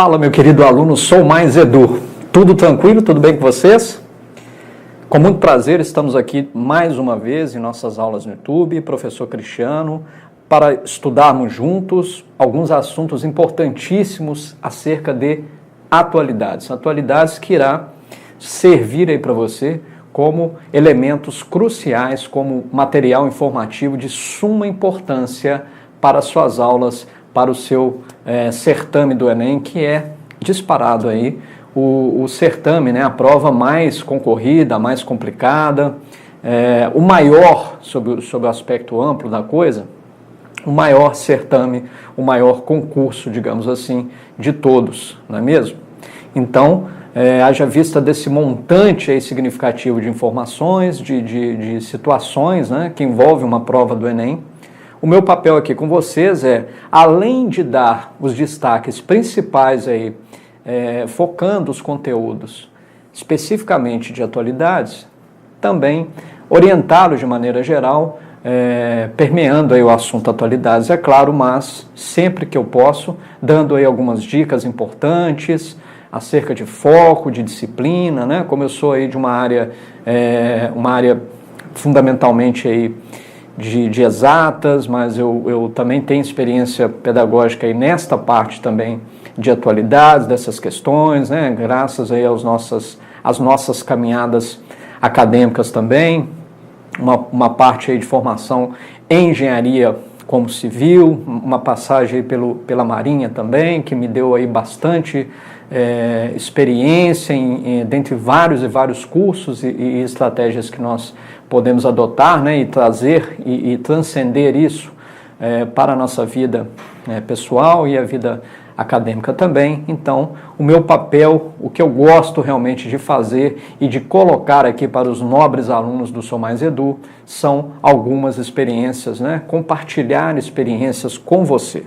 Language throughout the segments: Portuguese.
Fala, meu querido aluno, sou mais Edu. Tudo tranquilo? Tudo bem com vocês? Com muito prazer, estamos aqui mais uma vez em nossas aulas no YouTube, professor Cristiano, para estudarmos juntos alguns assuntos importantíssimos acerca de atualidades. Atualidades que irá servir aí para você como elementos cruciais, como material informativo de suma importância para as suas aulas, para o seu certame do Enem, que é disparado aí o certame, né, a prova mais concorrida, mais complicada, o maior, sob o aspecto amplo da coisa, o maior certame, o maior concurso, digamos assim, de todos, não é mesmo? Então, haja vista desse montante aí significativo de informações, de situações, né, que envolve uma prova do Enem, o meu papel aqui com vocês é, além de dar os destaques principais aí, focando os conteúdos especificamente de atualidades, também orientá-los de maneira geral, permeando aí o assunto atualidades, é claro, mas sempre que eu posso, dando aí algumas dicas importantes acerca de foco, de disciplina, né? Como eu sou aí de uma área fundamentalmente aí de exatas, mas eu também tenho experiência pedagógica aí nesta parte também de atualidades, dessas questões, né? Graças aí às nossas caminhadas acadêmicas também, uma parte aí de formação em engenharia como civil, uma passagem aí pela Marinha também, que me deu aí bastante experiência dentre vários e vários cursos e estratégias que nós podemos adotar, né, e trazer e transcender isso para a nossa vida pessoal e a vida acadêmica também. Então, o meu papel, o que eu gosto realmente de fazer e de colocar aqui para os nobres alunos do Sou Mais Edu, são algumas experiências, né, compartilhar experiências com você,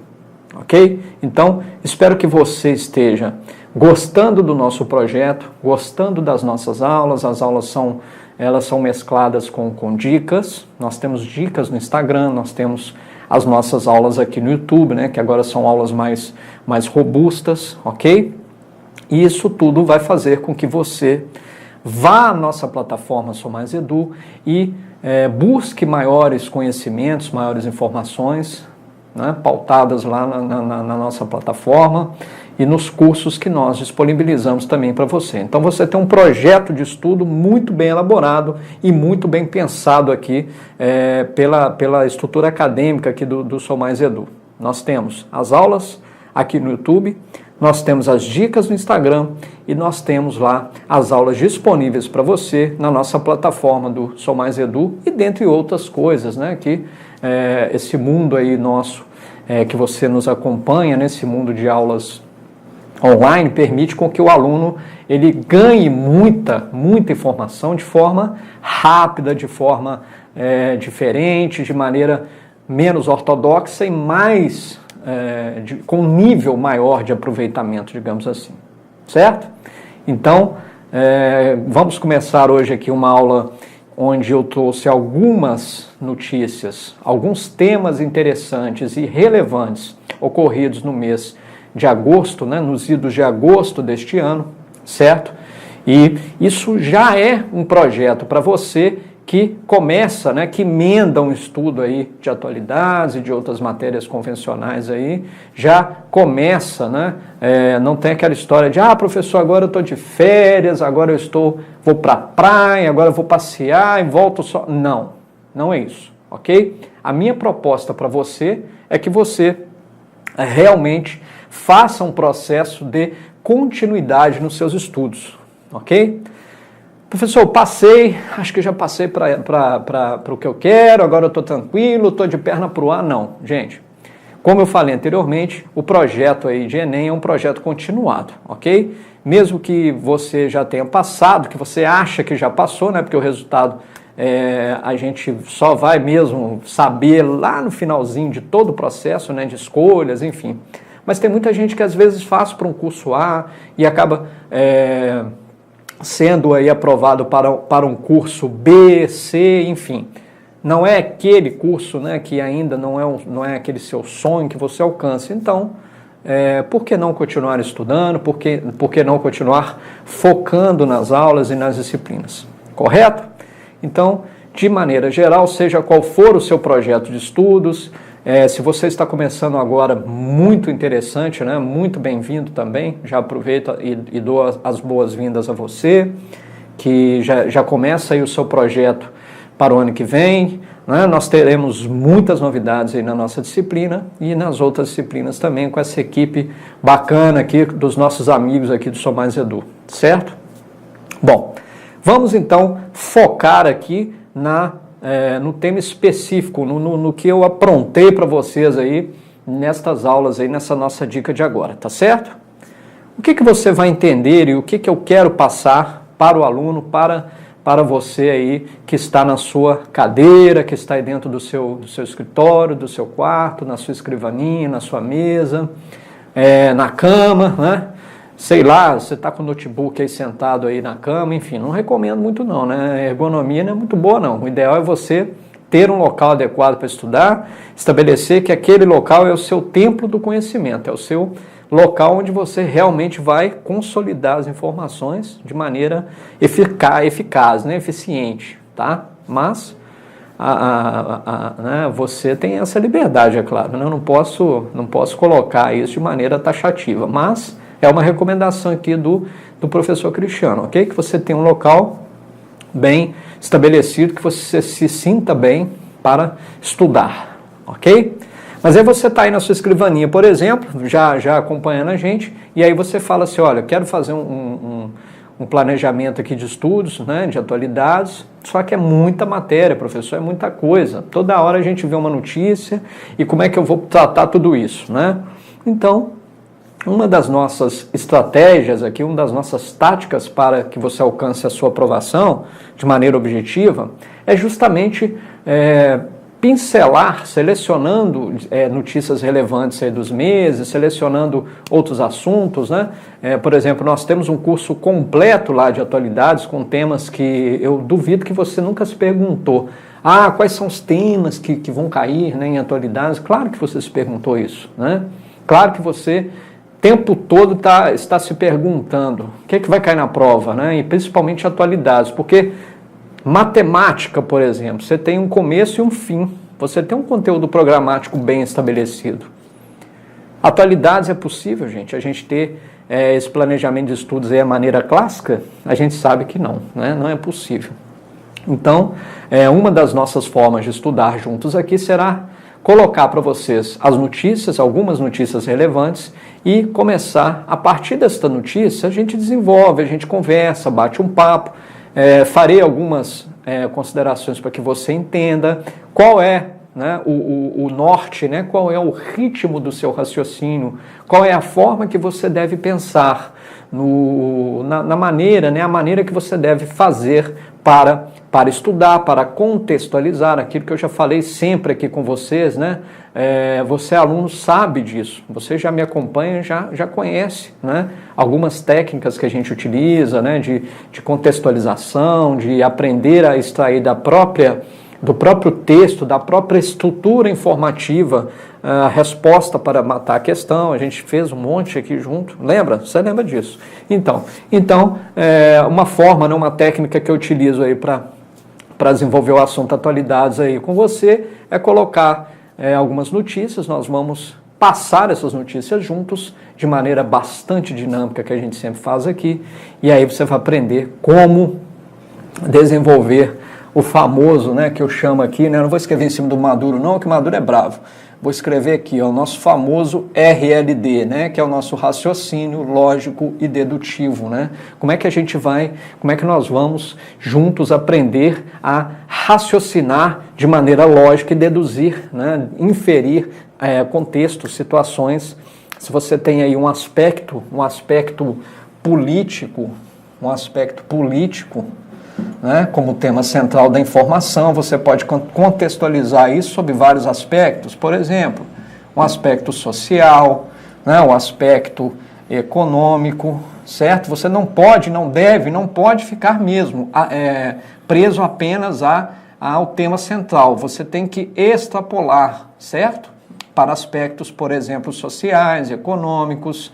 ok? Então, espero que você esteja gostando do nosso projeto, gostando das nossas aulas. As aulas elas são mescladas com dicas. Nós temos dicas no Instagram, nós temos as nossas aulas aqui no YouTube, né, que agora são aulas mais robustas, ok? E isso tudo vai fazer com que você vá à nossa plataforma Sou Mais Edu e busque maiores conhecimentos, maiores informações, né, pautadas lá na nossa plataforma e nos cursos que nós disponibilizamos também para você. Então você tem um projeto de estudo muito bem elaborado e muito bem pensado aqui pela estrutura acadêmica aqui do Sou Mais Edu. Nós temos as aulas aqui no YouTube, nós temos as dicas no Instagram e nós temos lá as aulas disponíveis para você na nossa plataforma do Sou Mais Edu e dentre outras coisas, né, que esse mundo aí nosso, que você nos acompanha nesse mundo de aulas online, permite com que o aluno ele ganhe muita informação de forma rápida, de forma diferente, de maneira menos ortodoxa e mais com um nível maior de aproveitamento, digamos assim, certo? Então, vamos começar hoje aqui uma aula onde eu trouxe algumas notícias, alguns temas interessantes e relevantes ocorridos no mês de agosto, né, nos idos de agosto deste ano, certo? E isso já é um projeto para você que começa, né, que emenda um estudo aí de atualidades e de outras matérias convencionais aí, já começa, né, não tem aquela história de, professor, agora eu estou de férias, agora vou para a praia, agora eu vou passear e volto só. Não é isso, ok? A minha proposta para você é que você realmente faça um processo de continuidade nos seus estudos, ok? Professor, acho que já passei para o que eu quero, agora eu estou tranquilo, estou de perna para o ar. Não, gente, como eu falei anteriormente, o projeto aí de Enem é um projeto continuado, ok? Mesmo que você já tenha passado, que você acha que já passou, né? Porque o resultado a gente só vai mesmo saber lá no finalzinho de todo o processo, né? De escolhas, enfim. Mas tem muita gente que às vezes faz para um curso A e acaba sendo aí aprovado para um curso B, C, enfim. Não é aquele curso, né, que ainda não é aquele seu sonho que você alcança. Então, por que não continuar estudando? Por que não continuar focando nas aulas e nas disciplinas? Correto? Então, de maneira geral, seja qual for o seu projeto de estudos, se você está começando agora, muito interessante, né? Muito bem-vindo também. Já aproveito e dou as boas-vindas a você, que já começa aí o seu projeto para o ano que vem, né? Nós teremos muitas novidades aí na nossa disciplina e nas outras disciplinas também, com essa equipe bacana aqui dos nossos amigos aqui do Sou Mais Edu, certo? Bom, vamos então focar aqui no tema específico, no que eu aprontei para vocês aí nestas aulas aí, nessa nossa dica de agora, tá certo? O que você vai entender e o que eu quero passar para o aluno, para você aí que está na sua cadeira, que está aí dentro do seu escritório, do seu quarto, na sua escrivaninha, na sua mesa, na cama, né? Sei lá, você está com o notebook aí sentado aí na cama, enfim, não recomendo muito não, né? A ergonomia não é muito boa não. O ideal é você ter um local adequado para estudar, estabelecer que aquele local é o seu templo do conhecimento, é o seu local onde você realmente vai consolidar as informações de maneira eficaz, né? Eficiente, tá? Mas né, você tem essa liberdade, é claro, né? Eu não posso colocar isso de maneira taxativa, mas é uma recomendação aqui do professor Cristiano, ok? Que você tenha um local bem estabelecido, que você se sinta bem para estudar, ok? Mas aí você está aí na sua escrivaninha, por exemplo, já acompanhando a gente, e aí você fala assim, olha, eu quero fazer um planejamento aqui de estudos, né, de atualidades, só que é muita matéria, professor, é muita coisa. Toda hora a gente vê uma notícia, e como é que eu vou tratar tudo isso, né? Então, uma das nossas estratégias aqui, uma das nossas táticas para que você alcance a sua aprovação de maneira objetiva, é justamente pincelar, selecionando notícias relevantes aí dos meses, selecionando outros assuntos, né? Por exemplo, nós temos um curso completo lá de atualidades com temas que eu duvido que você nunca se perguntou. Quais são os temas que vão cair, né, em atualidades? Claro que você se perguntou isso, né? Claro que você tempo todo está se perguntando o que vai cair na prova, né? E principalmente atualidades, porque matemática, por exemplo, você tem um começo e um fim, você tem um conteúdo programático bem estabelecido. Atualidades é possível, gente, a gente ter esse planejamento de estudos aí a maneira clássica? A gente sabe que não, né? Não é possível. Então, uma das nossas formas de estudar juntos aqui será colocar para vocês as notícias, algumas notícias relevantes, e começar, a partir desta notícia, a gente desenvolve, a gente conversa, bate um papo, farei algumas considerações para que você entenda qual é, né, o norte, né, qual é o ritmo do seu raciocínio, qual é a forma que você deve pensar, na maneira, né, a maneira que você deve fazer para estudar, para contextualizar aquilo que eu já falei sempre aqui com vocês, né? Você, aluno, sabe disso, você já me acompanha, já conhece, né? Algumas técnicas que a gente utiliza, né? De contextualização, de aprender a extrair do próprio texto, da própria estrutura informativa, a resposta para matar a questão. A gente fez um monte aqui junto, lembra? Você lembra disso? Então uma forma, né, uma técnica que eu utilizo aí para desenvolver o assunto atualidades aí com você é colocar algumas notícias. Nós vamos passar essas notícias juntos de maneira bastante dinâmica, que a gente sempre faz aqui, e aí você vai aprender como desenvolver o famoso, né, que eu chamo aqui, né, não vou escrever em cima do Maduro não, que o Maduro é bravo. Vou escrever aqui, ó, o nosso famoso RLD, né, que é o nosso raciocínio lógico e dedutivo, né? Como é que nós vamos juntos aprender a raciocinar de maneira lógica e deduzir, né, inferir contextos, situações. Se você tem aí um aspecto político, né, como tema central da informação, você pode contextualizar isso sob vários aspectos. Por exemplo, um aspecto social, né, um aspecto econômico, certo? Você não pode, não deve, não pode ficar mesmo preso apenas ao tema central. Você tem que extrapolar, certo? para aspectos, por exemplo, sociais, econômicos,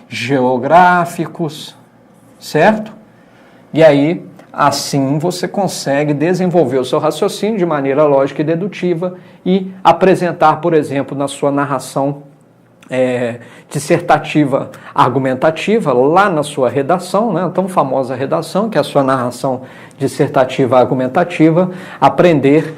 geográficos, certo? E aí, assim você consegue desenvolver o seu raciocínio de maneira lógica e dedutiva e apresentar, por exemplo, na sua narração dissertativa argumentativa, lá na sua redação, né, a tão famosa redação, que é a sua narração dissertativa argumentativa, aprender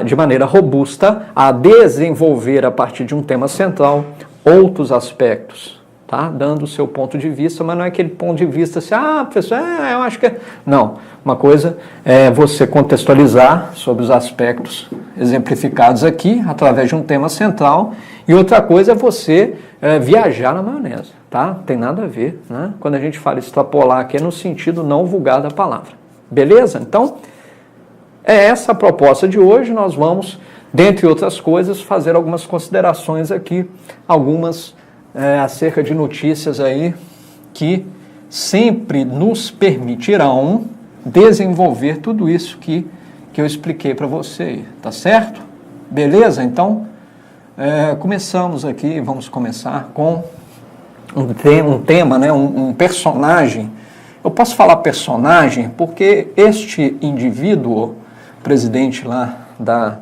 de maneira robusta a desenvolver a partir de um tema central outros aspectos, tá? Dando o seu ponto de vista, mas não é aquele ponto de vista assim, professor, eu acho que... Não, uma coisa é você contextualizar sobre os aspectos exemplificados aqui, através de um tema central, e outra coisa é você viajar na maionese, tá? Tem nada a ver, né? Quando a gente fala extrapolar aqui é no sentido não vulgar da palavra. Beleza? Então, é essa a proposta de hoje. Nós vamos, dentre outras coisas, fazer algumas considerações aqui, algumas acerca de notícias aí que sempre nos permitirão desenvolver tudo isso que eu expliquei para você, tá certo? Beleza? Então, começamos aqui, vamos começar com um tema, né, um personagem. Eu posso falar personagem porque este indivíduo, presidente lá da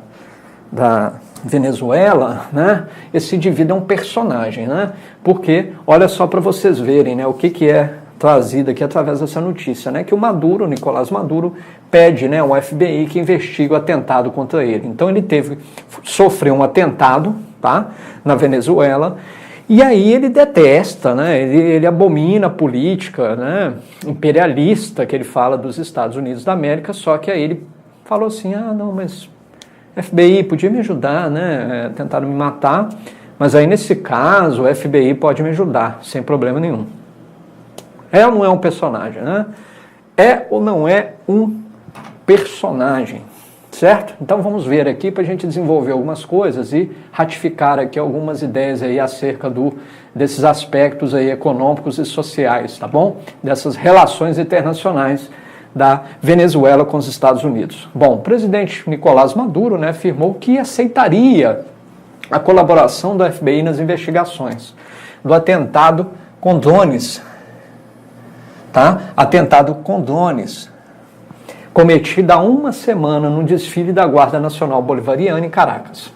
Venezuela, né, esse indivíduo é um personagem, né, porque, olha só para vocês verem, né, o que é trazido aqui através dessa notícia, né, que o Maduro, Nicolás Maduro, pede, né, ao FBI que investigue o atentado contra ele. Então ele sofreu um atentado, tá, na Venezuela, e aí ele detesta, né, ele abomina a política, né, imperialista que ele fala dos Estados Unidos da América, só que aí ele falou assim, não, mas FBI podia me ajudar, né, tentaram me matar, mas aí nesse caso o FBI pode me ajudar, sem problema nenhum. É ou não é um personagem, né? É ou não é um personagem, certo? Então vamos ver aqui para a gente desenvolver algumas coisas e ratificar aqui algumas ideias aí acerca desses aspectos aí econômicos e sociais, tá bom? Dessas relações internacionais da Venezuela com os Estados Unidos. Bom, o presidente Nicolás Maduro, né, afirmou que aceitaria a colaboração do FBI nas investigações do atentado com drones, tá? Atentado com drones, cometido há uma semana no desfile da Guarda Nacional Bolivariana em Caracas.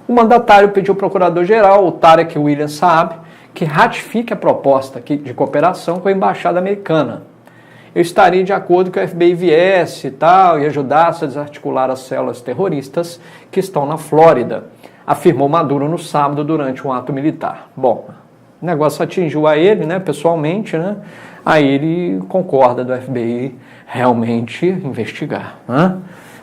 O mandatário pediu ao procurador-geral, o Tarek William Saab, que ratifique a proposta de cooperação com a Embaixada Americana. Eu estaria de acordo que o FBI viesse e tal, e ajudasse a desarticular as células terroristas que estão na Flórida, afirmou Maduro no sábado durante um ato militar. Bom, o negócio atingiu a ele, né, pessoalmente, né? Aí ele concorda do FBI realmente investigar, né?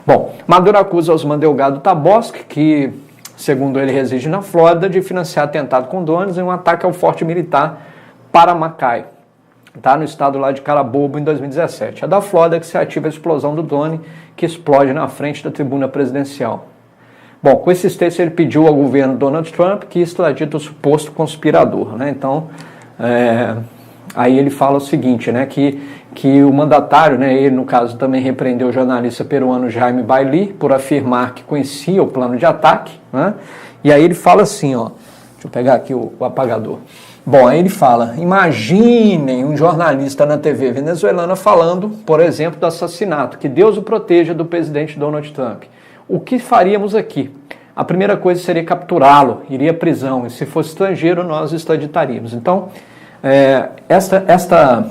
Bom, Maduro acusa Osman Delgado Taboski, que, segundo ele, reside na Flórida, de financiar atentado com drones em um ataque ao forte militar Paramacay, tá, no estado lá de Carabobo, em 2017. É da Flórida que se ativa a explosão do drone que explode na frente da tribuna presidencial. Bom, com esse texto ele pediu ao governo Donald Trump que extradite o suposto conspirador, né? Então, aí ele fala o seguinte, né, que o mandatário, né, ele no caso também repreendeu o jornalista peruano Jaime Bailey por afirmar que conhecia o plano de ataque, né? E aí ele fala assim, ó, deixa eu pegar aqui o apagador. Bom, aí ele fala, imaginem um jornalista na TV venezuelana falando, por exemplo, do assassinato, que Deus o proteja, do presidente Donald Trump. O que faríamos aqui? A primeira coisa seria capturá-lo, iria à prisão, e se fosse estrangeiro, nós extraditaríamos. Então, esta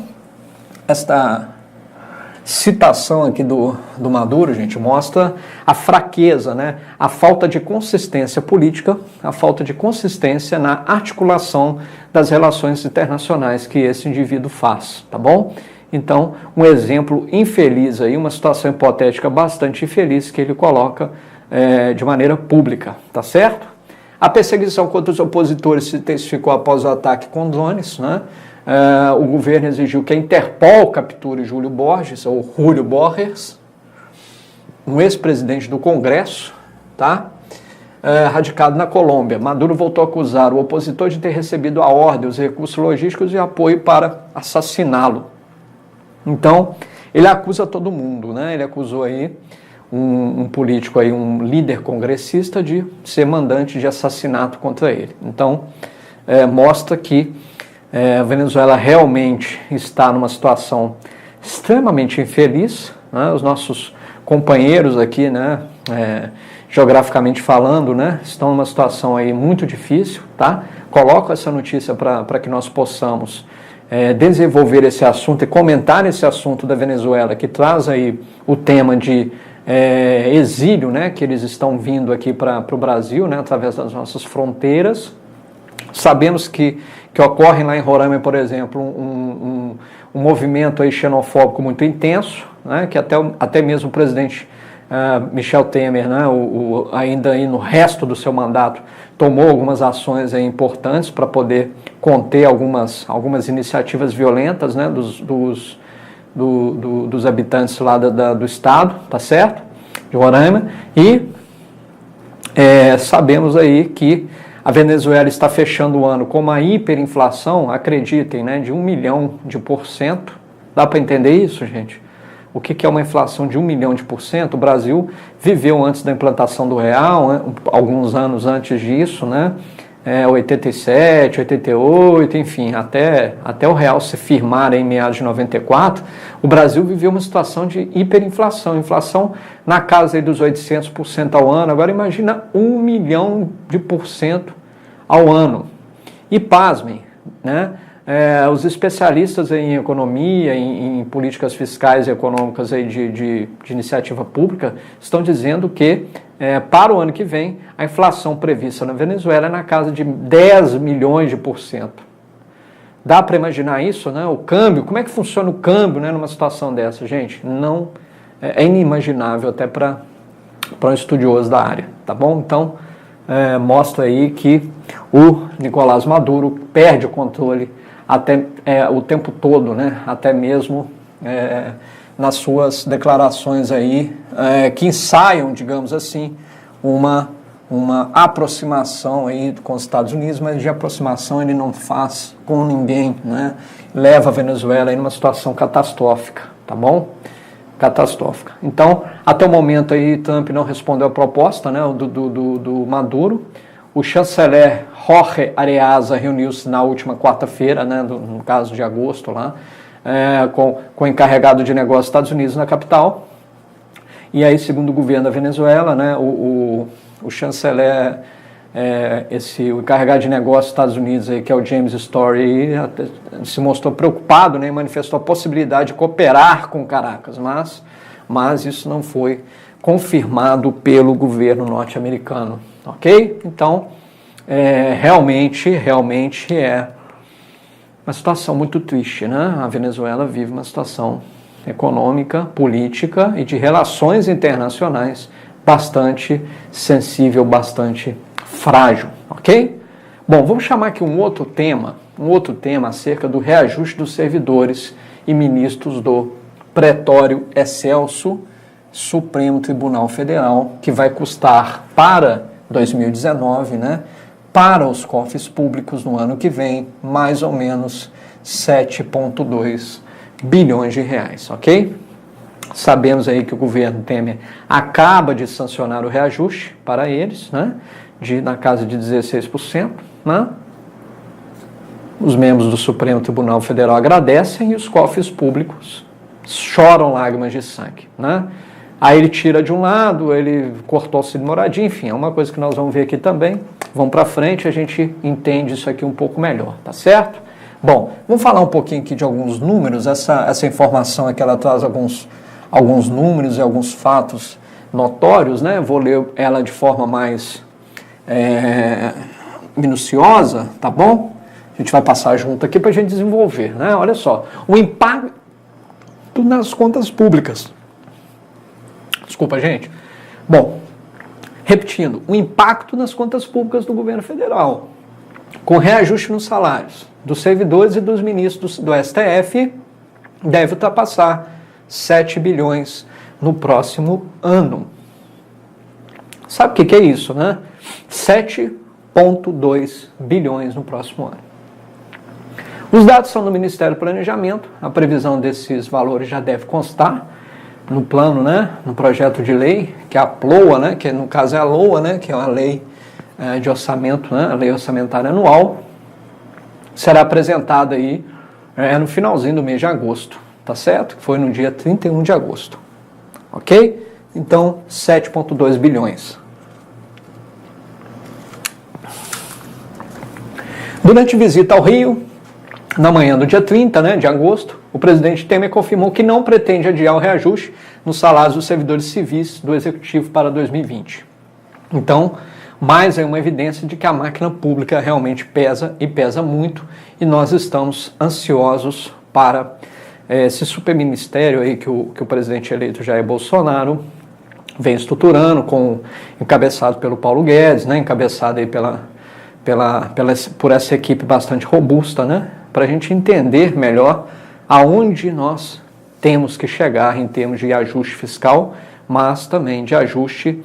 citação aqui do Maduro, gente, mostra a fraqueza, né? A falta de consistência política, a falta de consistência na articulação das relações internacionais que esse indivíduo faz, tá bom? Então, um exemplo infeliz aí, uma situação hipotética bastante infeliz que ele coloca de maneira pública, tá certo? A perseguição contra os opositores se intensificou após o ataque com drones, né? O governo exigiu que a Interpol capture Júlio Borges, ou Julio Borges, um ex-presidente do Congresso, tá? Radicado na Colômbia. Maduro voltou a acusar o opositor de ter recebido a ordem, os recursos logísticos e apoio para assassiná-lo. Então, ele acusa todo mundo, né? Ele acusou aí um político aí, um líder congressista, de ser mandante de assassinato contra ele. Então, mostra que a Venezuela realmente está numa situação extremamente infeliz, né? Os nossos companheiros aqui, né, geograficamente falando, né, estão numa situação aí muito difícil, tá? Coloco essa notícia para que nós possamos desenvolver esse assunto e comentar esse assunto da Venezuela, que traz aí o tema de exílio, né, que eles estão vindo aqui para o Brasil, né, através das nossas fronteiras. Sabemos que ocorre lá em Roraima, por exemplo, um movimento aí xenofóbico muito intenso, né, que até mesmo o presidente Michel Temer, né, ainda aí no resto do seu mandato, tomou algumas ações aí importantes para poder conter algumas iniciativas violentas, né, dos habitantes lá do estado, tá certo? De Roraima. E sabemos aí que a Venezuela está fechando o ano com uma hiperinflação, acreditem, né, de 1 milhão de %. Dá para entender isso, gente? O que é uma inflação de 1 milhão de %? O Brasil viveu antes da implantação do real, né, alguns anos antes disso, né? 87, 88, enfim, até o real se firmar em meados de 94, o Brasil viveu uma situação de hiperinflação, inflação na casa aí dos 800% ao ano. Agora imagina 1 milhão de % ao ano. E pasmem, né? Os especialistas em economia, em políticas fiscais e econômicas aí de iniciativa pública, estão dizendo que para o ano que vem, a inflação prevista na Venezuela é na casa de 10 milhões de %. Dá para imaginar isso, né? O câmbio, como é que funciona o câmbio, né, numa situação dessa, gente? Não, é inimaginável até para um estudioso da área, tá bom? Então, mostra aí que o Nicolás Maduro perde o controle até o tempo todo, né? Até mesmo nas suas declarações aí, que ensaiam, digamos assim, uma aproximação aí com os Estados Unidos, mas de aproximação ele não faz com ninguém, né? Leva a Venezuela aí numa situação catastrófica, tá bom? Catastrófica. Então, até o momento aí, Trump não respondeu a proposta, né, do Maduro. O chanceler Jorge Arreaza reuniu-se na última quarta-feira, né, no caso de agosto lá, com o encarregado de negócios dos Estados Unidos na capital. E aí, segundo o governo da Venezuela, né, o chanceler, o encarregado de negócios dos Estados Unidos, aí, que é o James Story, se mostrou preocupado, né, e manifestou a possibilidade de cooperar com Caracas, mas isso não foi confirmado pelo governo norte-americano, ok? Então, realmente é uma situação muito triste, né? A Venezuela vive uma situação econômica, política e de relações internacionais bastante sensível, bastante frágil, ok? Bom, vamos chamar aqui um outro tema acerca do reajuste dos servidores e ministros do Pretório Excelso Supremo Tribunal Federal, que vai custar para 2019, né, para os cofres públicos no ano que vem, mais ou menos 7,2 bilhões de reais, ok? Sabemos aí que o governo Temer acaba de sancionar o reajuste para eles, né, na casa de 16%, né? Os membros do Supremo Tribunal Federal agradecem e os cofres públicos choram lágrimas de sangue, né? Aí ele tira de um lado, ele cortou o auxílio moradia, enfim, é uma coisa que nós vamos ver aqui também. Vamos para frente, a gente entende isso aqui um pouco melhor, tá certo? Bom, vamos falar um pouquinho aqui de alguns números. Essa informação aqui, ela traz alguns números e alguns fatos notórios, né? Vou ler ela de forma mais minuciosa, tá bom? A gente vai passar junto aqui para a gente desenvolver, né? Olha só, o impacto nas contas públicas. Desculpa, gente. Bom, repetindo, o impacto nas contas públicas do governo federal, com reajuste nos salários dos servidores e dos ministros do STF, deve ultrapassar 7 bilhões no próximo ano. Sabe o que é isso, né? 7,2 bilhões no próximo ano. Os dados são do Ministério do Planejamento, a previsão desses valores já deve constar no plano, né, no projeto de lei, que é a PLOA, né, que no caso é a LOA, né, que é uma lei de orçamento, né, a lei orçamentária anual, será apresentada aí no finalzinho do mês de agosto, tá certo? Foi no dia 31 de agosto, ok? Então, 7,2 bilhões. Durante visita ao Rio, na manhã do dia 30, né, de agosto, o presidente Temer confirmou que não pretende adiar o reajuste nos salários dos servidores civis do Executivo para 2020. Então, mais é uma evidência de que a máquina pública realmente pesa e pesa muito, e nós estamos ansiosos para esse superministério aí que o presidente eleito Jair Bolsonaro vem estruturando, encabeçado pelo Paulo Guedes, né, encabeçado aí por essa equipe bastante robusta, né, para a gente entender melhor aonde nós temos que chegar em termos de ajuste fiscal, mas também de ajuste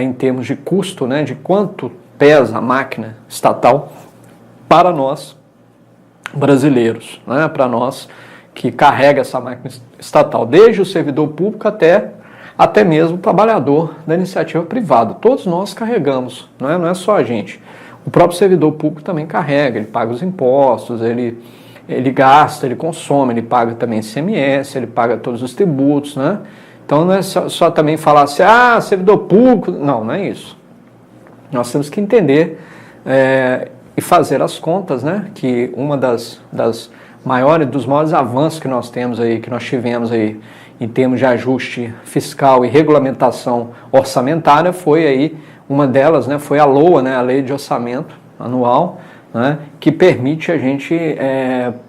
em termos de custo, né, de quanto pesa a máquina estatal para nós brasileiros, né, para nós que carrega essa máquina estatal, desde o servidor público até mesmo o trabalhador da iniciativa privada. Todos nós carregamos, não é só a gente. O próprio servidor público também carrega, ele paga os impostos, ele gasta, ele consome, ele paga também ICMS, ele paga todos os tributos, né? Então não é só também falar assim, servidor público, não é isso. Nós temos que entender e fazer as contas, né? Que uma dos maiores avanços que nós temos aí, que nós tivemos aí em termos de ajuste fiscal e regulamentação orçamentária foi aí, uma delas, né, foi a LOA, né, a Lei de Orçamento Anual, né, que permite a gente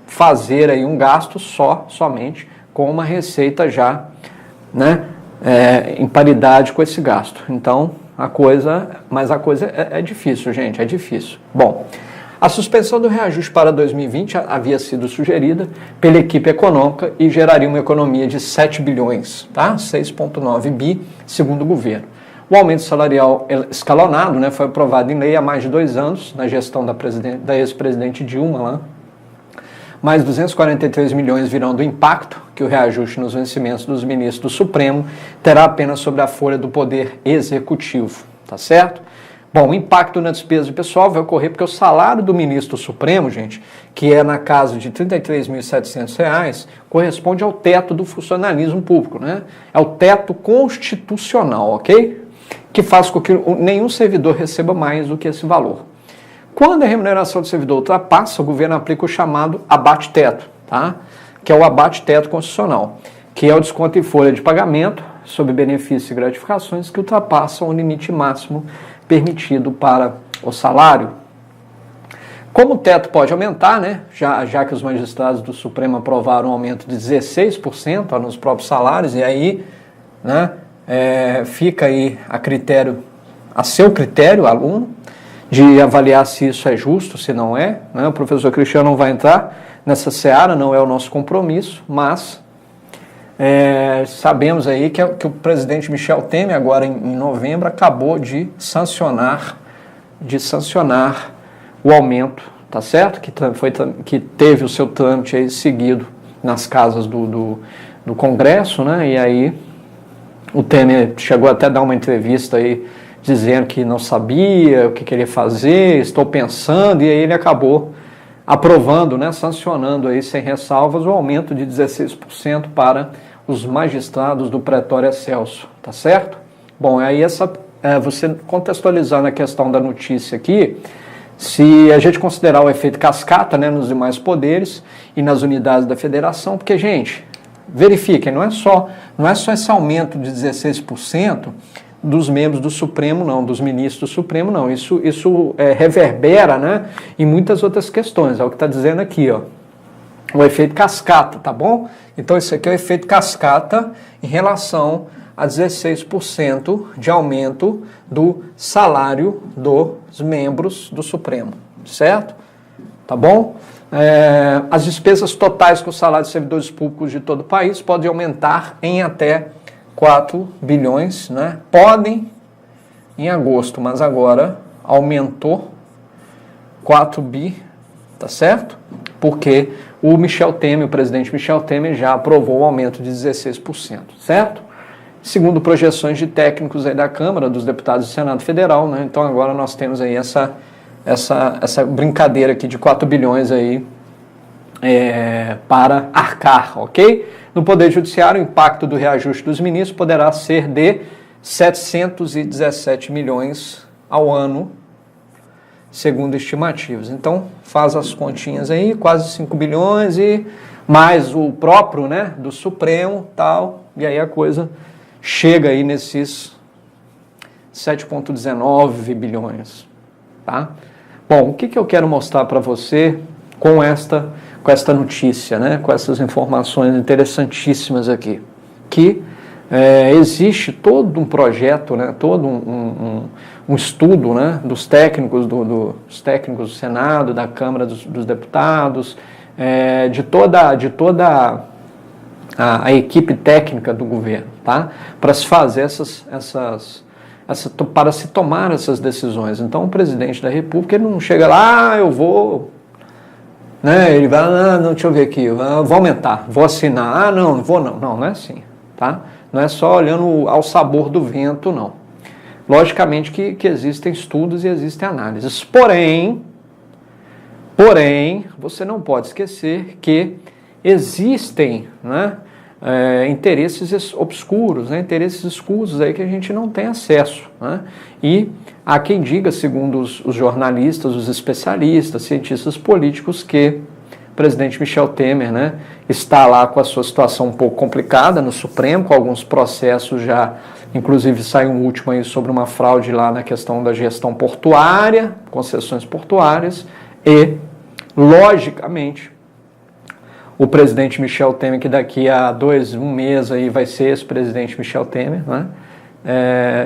fazer aí um gasto somente com uma receita já, né, em paridade com esse gasto. Então, a coisa é difícil, gente, é difícil. Bom, a suspensão do reajuste para 2020 havia sido sugerida pela equipe econômica e geraria uma economia de 7 bilhões, tá? 6,9 bi, segundo o governo. O aumento salarial escalonado, né, foi aprovado em lei há mais de 2 anos, na gestão da ex-presidente Dilma lá. Mais 243 milhões virão do impacto que o reajuste nos vencimentos dos ministros do Supremo terá apenas sobre a folha do Poder Executivo, tá certo? Bom, o impacto na despesa de pessoal vai ocorrer porque o salário do ministro do Supremo, gente, que é na casa de R$ 33.700, corresponde ao teto do funcionalismo público, né? É o teto constitucional, ok? Que faz com que nenhum servidor receba mais do que esse valor. Quando a remuneração do servidor ultrapassa, o governo aplica o chamado abate-teto, tá? Que é o abate-teto constitucional, que é o desconto em folha de pagamento sobre benefícios e gratificações que ultrapassam o limite máximo permitido para o salário. Como o teto pode aumentar, né? Já que os magistrados do Supremo aprovaram um aumento de 16% nos próprios salários, e aí, né, fica aí a seu critério, aluno, de avaliar se isso é justo, se não é, né? O professor Cristiano não vai entrar nessa seara, não é o nosso compromisso, mas sabemos aí que o presidente Michel Temer, agora em novembro, acabou de sancionar o aumento, tá certo? Que teve o seu trâmite aí seguido nas casas do Congresso, né? E aí o Temer chegou até a dar uma entrevista aí dizendo que não sabia o que queria fazer, estou pensando, e aí ele acabou aprovando, né, sancionando aí sem ressalvas o aumento de 16% para os magistrados do Pretório Excelso, tá certo? Bom, aí você contextualizando a questão da notícia aqui, se a gente considerar o efeito cascata, né, nos demais poderes e nas unidades da federação, porque, gente, verifiquem, não é só esse aumento de 16% dos membros do Supremo, não, dos ministros do Supremo, não. Isso reverbera, né, em muitas outras questões. É o que está dizendo aqui, ó. O efeito cascata, tá bom? Então, isso aqui é o efeito cascata em relação a 16% de aumento do salário dos membros do Supremo, certo? Tá bom? As despesas totais com os salários de servidores públicos de todo o país podem aumentar em até 4 bilhões, né? Podem em agosto, mas agora aumentou 4 bi, tá certo? porque o Michel Temer, o presidente Michel Temer, já aprovou o aumento de 16%, certo? Segundo projeções de técnicos aí da Câmara, dos deputados do Senado Federal, né? Então agora nós temos aí essa brincadeira aqui de 4 bilhões aí para arcar, ok? No Poder Judiciário, o impacto do reajuste dos ministros poderá ser de 717 milhões ao ano, segundo estimativas. Então, faz as continhas aí, quase 5 bilhões e mais o próprio, né, do Supremo, tal, e aí a coisa chega aí nesses 7,19 bilhões, tá? Bom, o que eu quero mostrar para você com esta notícia, né, com essas informações interessantíssimas aqui, que existe todo um projeto, né, todo um estudo, né, dos técnicos dos técnicos do Senado, da Câmara dos Deputados, de toda a equipe técnica do governo, tá, para se fazer para se tomar essas decisões. Então, o presidente da República ele não chega lá, eu vou, né, ele vai, não, deixa eu ver aqui, vou aumentar, vou assinar, não vou não, não é assim, tá? Não é só olhando ao sabor do vento, não. Logicamente que existem estudos e existem análises, porém, você não pode esquecer que existem, né, interesses obscuros, né, interesses escusos aí que a gente não tem acesso, né? E há quem diga, segundo os jornalistas, os especialistas, cientistas políticos, que o presidente Michel Temer, né, está lá com a sua situação um pouco complicada no Supremo, com alguns processos já, inclusive saiu um último aí sobre uma fraude lá na questão da gestão portuária, concessões portuárias, e, logicamente, o presidente Michel Temer, que daqui a um mês aí vai ser esse presidente Michel Temer, né,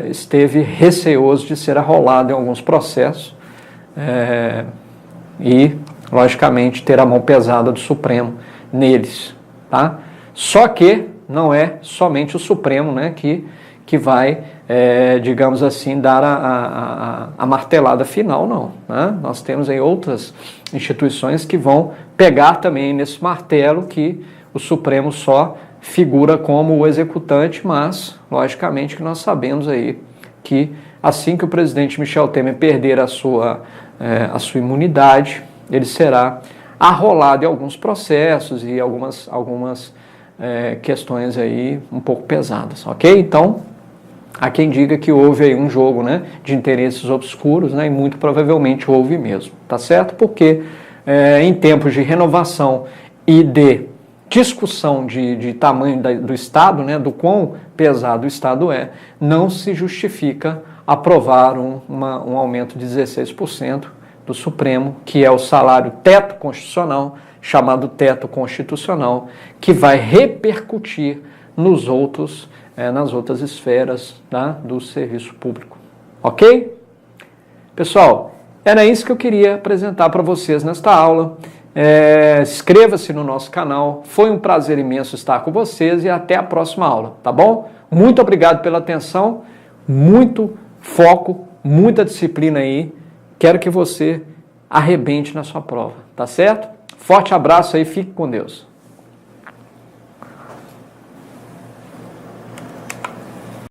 esteve receoso de ser arrolado em alguns processos e, logicamente, ter a mão pesada do Supremo neles, tá? Só que não é somente o Supremo, né, que vai, digamos assim, dar a martelada final, não, né? Nós temos aí outras instituições que vão pegar também nesse martelo, que o Supremo só figura como o executante, mas, logicamente, que nós sabemos aí que assim que o presidente Michel Temer perder a sua imunidade, ele será arrolado em alguns processos e algumas questões aí um pouco pesadas, ok? Então, há quem diga que houve aí um jogo, né, de interesses obscuros, né, e muito provavelmente houve mesmo, tá certo? Porque em tempos de renovação e de discussão de tamanho do Estado, né, do quão pesado o Estado não se justifica aprovar um aumento de 16% do Supremo, que é o salário teto constitucional, chamado teto constitucional, que vai repercutir nas outras esferas, tá, do serviço público. Ok? Pessoal, era isso que eu queria apresentar para vocês nesta aula. Inscreva-se no nosso canal. Foi um prazer imenso estar com vocês e até a próxima aula, tá bom? Muito obrigado pela atenção, muito foco, muita disciplina aí. Quero que você arrebente na sua prova, tá certo? Forte abraço aí, fique com Deus.